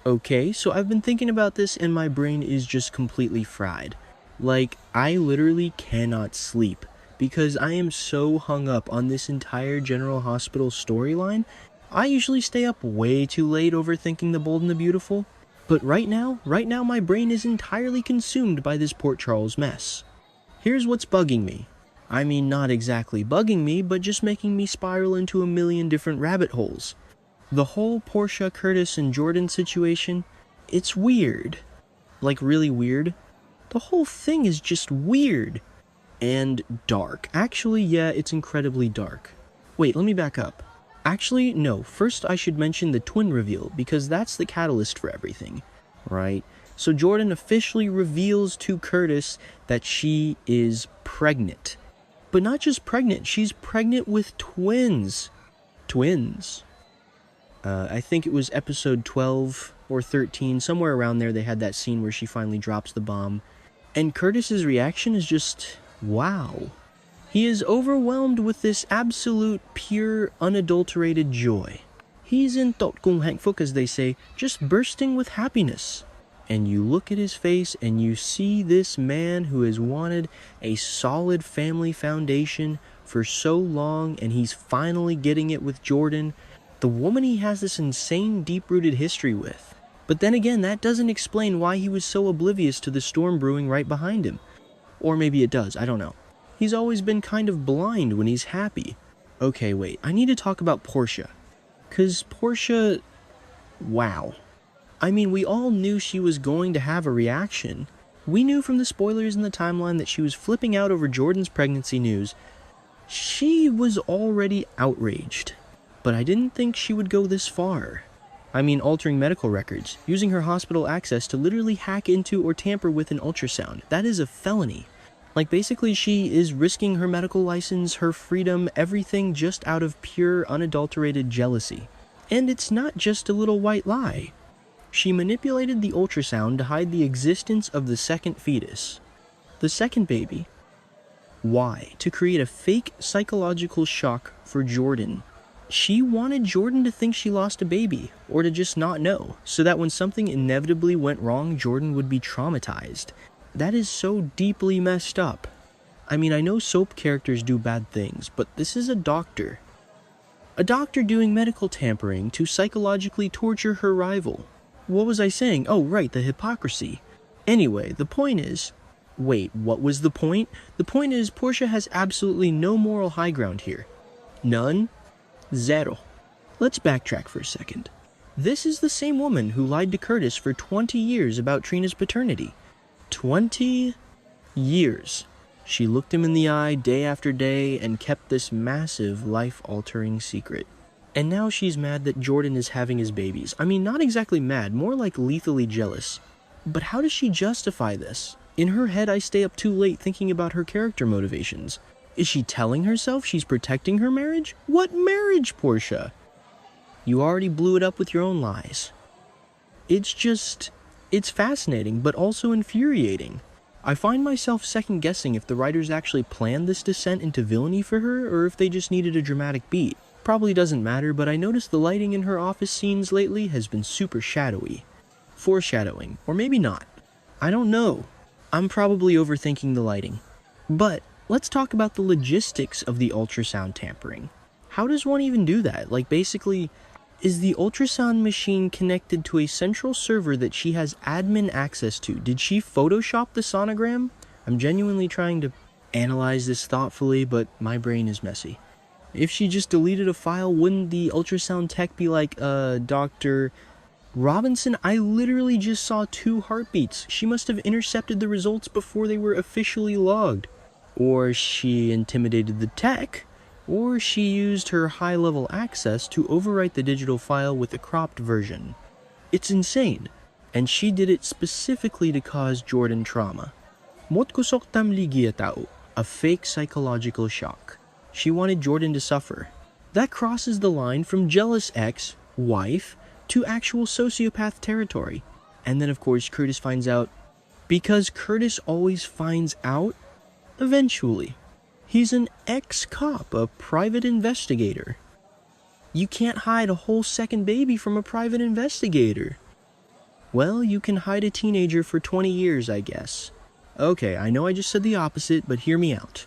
Okay, so I've been thinking about this and my brain is just completely fried. Like, I literally cannot sleep because I am so hung up on this entire General Hospital storyline. I usually stay up way too late overthinking The Bold and the Beautiful, but right now my brain is entirely consumed by this Port Charles mess. Here's what's bugging me. I mean, not exactly bugging me, but just making me spiral into a million different rabbit holes. The whole Portia, Curtis, and Jordan situation, it's weird. Like, really weird. The whole thing is just weird. And dark. Actually, yeah, it's incredibly dark. Wait, let me back up. Actually, no, first I should mention the twin reveal, because that's the catalyst for everything, right? So Jordan officially reveals to Curtis that she is pregnant. But not just pregnant, she's pregnant with twins. Twins. I think it was episode 12 or 13, somewhere around there they had that scene where she finally drops the bomb. And Curtis's reaction is just, wow. He is overwhelmed with this absolute, pure, unadulterated joy. He's in tot kung hangfuk, as they say, just bursting with happiness. And you look at his face and you see this man who has wanted a solid family foundation for so long, and he's finally getting it with Jordan, the woman he has this insane deep-rooted history with. But then again, that doesn't explain why he was so oblivious to the storm brewing right behind him. Or maybe it does, I don't know. He's always been kind of blind when he's happy. Okay, wait, I need to talk about Portia. 'Cause Portia... wow. I mean, we all knew she was going to have a reaction. We knew from the spoilers in the timeline that she was flipping out over Jordan's pregnancy news. She was already outraged. But I didn't think she would go this far. I mean, altering medical records, using her hospital access to literally hack into or tamper with an ultrasound. That is a felony. Like, basically she is risking her medical license, her freedom, everything just out of pure, unadulterated jealousy. And it's not just a little white lie. She manipulated the ultrasound to hide the existence of the second fetus. The second baby. Why? To create a fake psychological shock for Jordan. She wanted Jordan to think she lost a baby, or to just not know, so that when something inevitably went wrong, Jordan would be traumatized. That is so deeply messed up. I mean, I know soap characters do bad things, but this is a doctor. A doctor doing medical tampering to psychologically torture her rival. What was I saying? Oh, right, the hypocrisy. Anyway, the point is... Wait, what was the point? The point is, Portia has absolutely no moral high ground here. None? Zero. Let's backtrack for a second. This is the same woman who lied to Curtis for 20 years about Trina's paternity. 20 years. She looked him in the eye day after day and kept this massive, life-altering secret. And now she's mad that Jordan is having his babies. I mean, not exactly mad, more like lethally jealous. But how does she justify this? In her head, I stay up too late thinking about her character motivations. Is she telling herself she's protecting her marriage? What marriage, Portia? You already blew it up with your own lies. It's fascinating, but also infuriating. I find myself second-guessing if the writers actually planned this descent into villainy for her, or if they just needed a dramatic beat. Probably doesn't matter, but I noticed the lighting in her office scenes lately has been super shadowy. Foreshadowing, or maybe not. I don't know. I'm probably overthinking the lighting. But let's talk about the logistics of the ultrasound tampering. How does one even do that? Like, basically, is the ultrasound machine connected to a central server that she has admin access to? Did she Photoshop the sonogram? I'm genuinely trying to analyze this thoughtfully, but my brain is messy. If she just deleted a file, wouldn't the ultrasound tech be like, Dr. Robinson, I literally just saw 2 heartbeats. She must have intercepted the results before they were officially logged. Or she intimidated the tech, or she used her high-level access to overwrite the digital file with a cropped version. It's insane, and she did it specifically to cause Jordan trauma. Motkusok tamli gia tao, a fake psychological shock. She wanted Jordan to suffer. That crosses the line from jealous ex, wife, to actual sociopath territory. And then of course Curtis finds out. Because Curtis always finds out, eventually. He's an ex-cop, a private investigator. You can't hide a whole second baby from a private investigator. Well, you can hide a teenager for 20 years, I guess. Okay, I know I just said the opposite, but hear me out.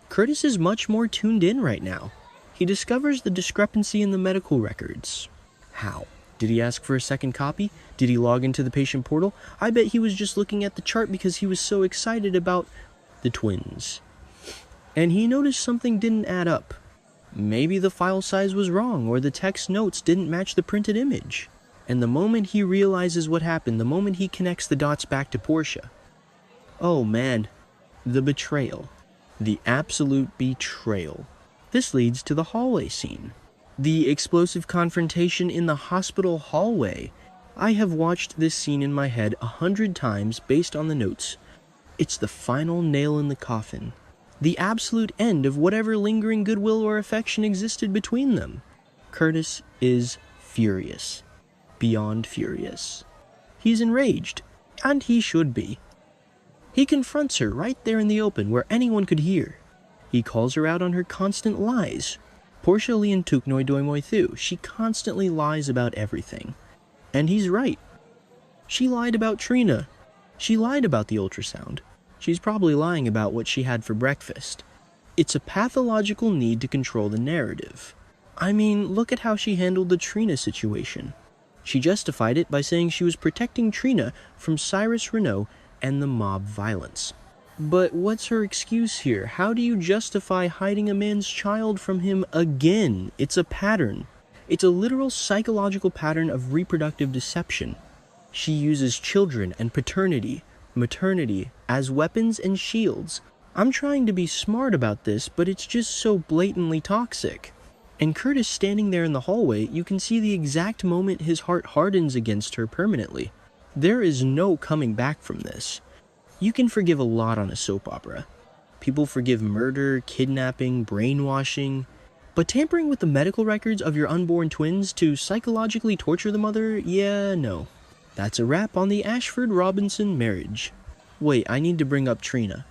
Curtis is much more tuned in right now. He discovers the discrepancy in the medical records. How? Did he ask for a second copy? Did he log into the patient portal? I bet he was just looking at the chart because he was so excited about the twins. And he noticed something didn't add up. Maybe the file size was wrong, or the text notes didn't match the printed image. And the moment he realizes what happened, the moment he connects the dots back to Portia, oh man, the betrayal. The absolute betrayal. This leads to the hallway scene. The explosive confrontation in the hospital hallway. I have watched this scene in my head 100 times based on the notes. It's the final nail in the coffin. The absolute end of whatever lingering goodwill or affection existed between them. Curtis is furious. Beyond furious. He's enraged, and he should be. He confronts her right there in the open where anyone could hear. He calls her out on her constant lies. Portia lian tuk noi doi moi thu. She constantly lies about everything. And he's right. She lied about Trina. She lied about the ultrasound. She's probably lying about what she had for breakfast. It's a pathological need to control the narrative. I mean, look at how she handled the Trina situation. She justified it by saying she was protecting Trina from Cyrus Renault and the mob violence. But what's her excuse here? How do you justify hiding a man's child from him again? It's a pattern. It's a literal psychological pattern of reproductive deception. She uses children and paternity, maternity as weapons and shields. I'm trying to be smart about this, but it's just so blatantly toxic. And Curtis standing there in the hallway, you can see the exact moment his heart hardens against her permanently. There is no coming back from this. You can forgive a lot on a soap opera. People forgive murder, kidnapping, brainwashing. But tampering with the medical records of your unborn twins to psychologically torture the mother, yeah, no. That's a wrap on the Ashford-Robinson marriage. Wait, I need to bring up Trina.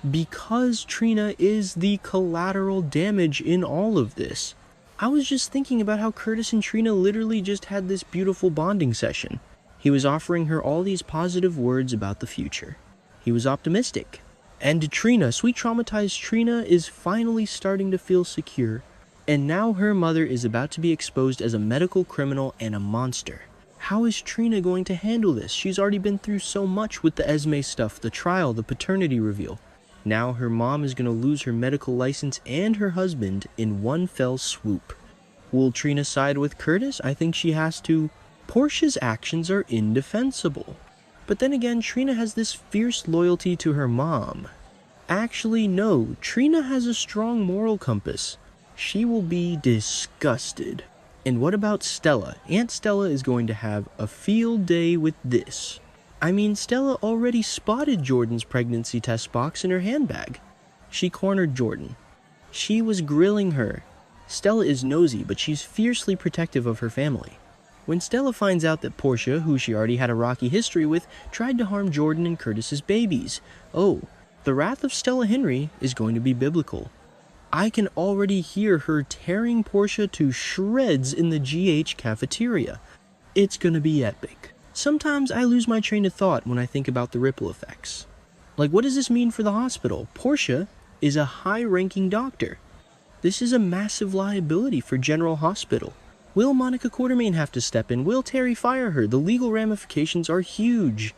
Because Trina is the collateral damage in all of this. I was just thinking about how Curtis and Trina literally just had this beautiful bonding session. He was offering her all these positive words about the future. He was optimistic. And Trina, sweet traumatized Trina, is finally starting to feel secure. And now her mother is about to be exposed as a medical criminal and a monster. How is Trina going to handle this? She's already been through so much with the Esme stuff, the trial, the paternity reveal. Now her mom is going to lose her medical license and her husband in one fell swoop. Will Trina side with Curtis? I think she has to. Portia's actions are indefensible. But then again, Trina has this fierce loyalty to her mom. Actually, no, Trina has a strong moral compass. She will be disgusted. And what about Stella? Aunt Stella is going to have a field day with this. I mean, Stella already spotted Jordan's pregnancy test box in her handbag. She cornered Jordan. She was grilling her. Stella is nosy, but she's fiercely protective of her family. When Stella finds out that Portia, who she already had a rocky history with, tried to harm Jordan and Curtis's babies, oh, the wrath of Stella Henry is going to be biblical. I can already hear her tearing Portia to shreds in the GH cafeteria. It's gonna be epic. Sometimes I lose my train of thought when I think about the ripple effects. Like, what does this mean for the hospital? Portia is a high-ranking doctor. This is a massive liability for General Hospital. Will Monica Quartermain have to step in? Will Terry fire her? The legal ramifications are huge.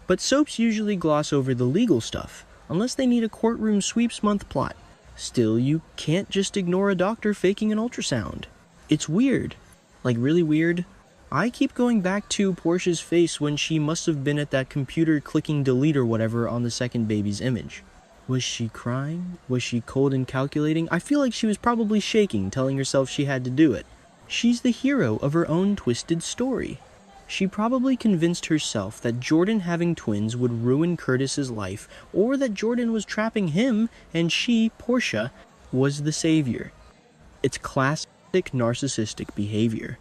But soaps usually gloss over the legal stuff, unless they need a courtroom sweeps month plot. Still, you can't just ignore a doctor faking an ultrasound. It's weird. Like, really weird. I keep going back to Portia's face when she must have been at that computer clicking delete or whatever on the second baby's image. Was she crying? Was she cold and calculating? I feel like she was probably shaking, telling herself she had to do it. She's the hero of her own twisted story. She probably convinced herself that Jordan having twins would ruin Curtis's life, or that Jordan was trapping him and she, Portia, was the savior. It's classic narcissistic behavior.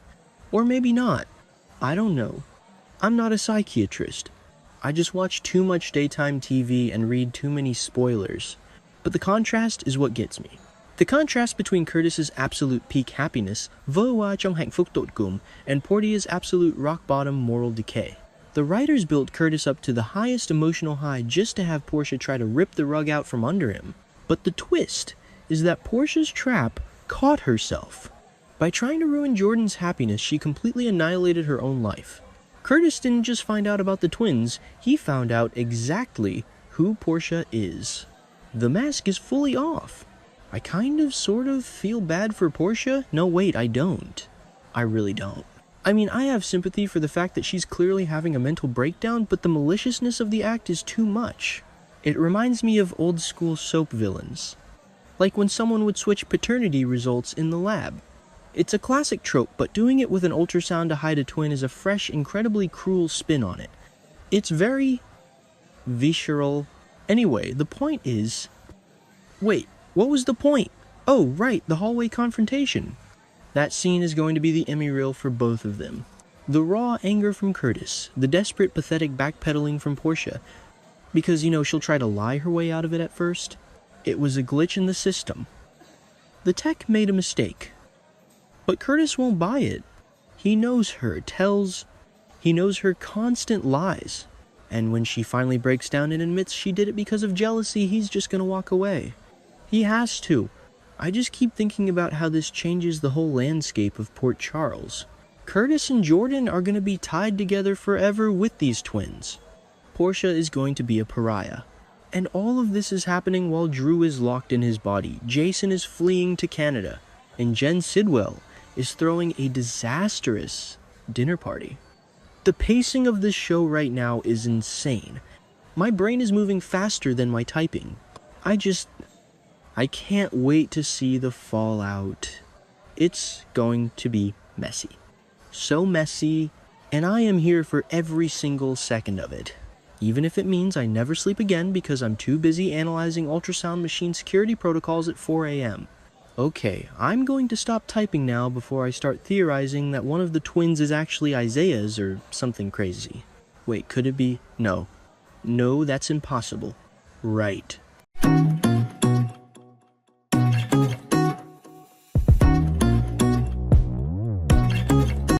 Or maybe not. I don't know. I'm not a psychiatrist. I just watch too much daytime TV and read too many spoilers. But the contrast is what gets me. The contrast between Curtis's absolute peak happiness, and Portia's absolute rock-bottom moral decay. The writers built Curtis up to the highest emotional high just to have Portia try to rip the rug out from under him. But the twist is that Portia's trap caught herself. By trying to ruin Jordan's happiness, she completely annihilated her own life. Curtis didn't just find out about the twins, he found out exactly who Portia is. The mask is fully off. I sort of feel bad for Portia. No, wait, I don't. I really don't. I mean, I have sympathy for the fact that she's clearly having a mental breakdown, but the maliciousness of the act is too much. It reminds me of old school soap villains. Like when someone would switch paternity results in the lab. It's a classic trope, but doing it with an ultrasound to hide a twin is a fresh, incredibly cruel spin on it. It's very visceral. Anyway, the point is... Wait, what was the point? Oh, right, the hallway confrontation. That scene is going to be the Emmy reel for both of them. The raw anger from Curtis, the desperate, pathetic backpedaling from Portia, because, she'll try to lie her way out of it at first. It was a glitch in the system. The tech made a mistake. But Curtis won't buy it. He knows her constant lies. And when she finally breaks down and admits she did it because of jealousy, he's just gonna walk away. He has to. I just keep thinking about how this changes the whole landscape of Port Charles. Curtis and Jordan are gonna be tied together forever with these twins. Portia is going to be a pariah. And all of this is happening while Drew is locked in his body, Jason is fleeing to Canada, and Jen Sidwell is throwing a disastrous dinner party. The pacing of this show right now is insane. My brain is moving faster than my typing. I can't wait to see the fallout. It's going to be messy. So messy, and I am here for every single second of it. Even if it means I never sleep again because I'm too busy analyzing ultrasound machine security protocols at 4 a.m. Okay, I'm going to stop typing now before I start theorizing that one of the twins is actually Isaiah's or something crazy. Wait, could it be? No. No, that's impossible. Right.